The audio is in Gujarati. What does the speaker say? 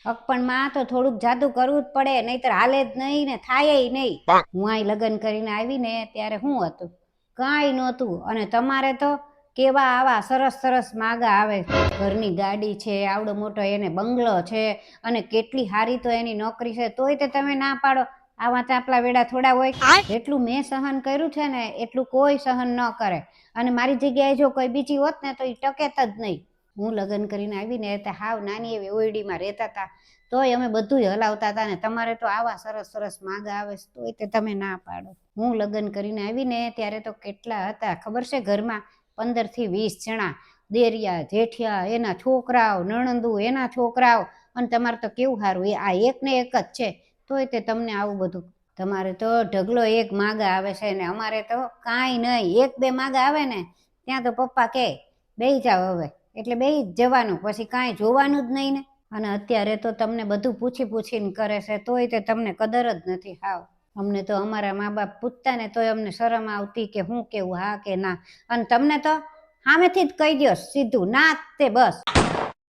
પણ માં તો થોડુંક જાદુ કરવું જ પડે, નહીતર હાલે જ નહીં ને થાય નહીં. હું અહીં લગ્ન કરીને આવી ને ત્યારે શું હતું? કાંઈ નહોતું. અને તમારે તો કેવા આવા સરસ સરસ માગા આવે. ઘરની ગાડી છે, આવડો મોટો એને બંગલો છે, અને કેટલી સારી તો એની નોકરી છે, તોય તે તમે ના પાડો. આવા ચાપલા વેડા થોડા હોય? જેટલું મેં સહન કર્યું છે ને એટલું કોઈ સહન ન કરે. અને મારી જગ્યાએ જો કોઈ બીજી હોત ને તો એ ટકેત જ નહીં. હું લગ્ન કરીને આવીને તે હાવ નાની એવી ઓયડીમાં રહેતા હતા, તોય અમે બધું હલાવતા હતા. ને તમારે તો આવા સરસ સરસ માગા આવે તોય તે તમે ના પાડો. હું લગ્ન કરીને આવીને ત્યારે તો કેટલા હતા ખબર છે ઘરમાં? 15 થી 20 જણા. દેરિયા જેઠિયા, એના છોકરાઓ, નણંદુ એના છોકરાઓ. અને તમારે તો કેવું સારું, આ એક ને એક જ છે, તોય તે તમને આવું બધું. તમારે તો ઢગલો એક માગા આવે છે ને અમારે તો કાંઈ નહીં. 1-2 માગા આવે ને ત્યાં તો પપ્પા કહે બેહી જાવ હવે, એટલે બેહી જ જવાનું, પછી કાંઈ જોવાનું જ નહીં ને. અને અત્યારે તો તમને બધું પૂછી પૂછીને કરે છે, તોય તે તમને કદર જ નથી હાવ. અમને તો અમારા મા બાપ પૂછતા ને તોય અમને શરમ આવતી કે હું કેવું, હા કે ના. અને તમને તો સામેથી જ કહી દો સીધું ના તે બસ.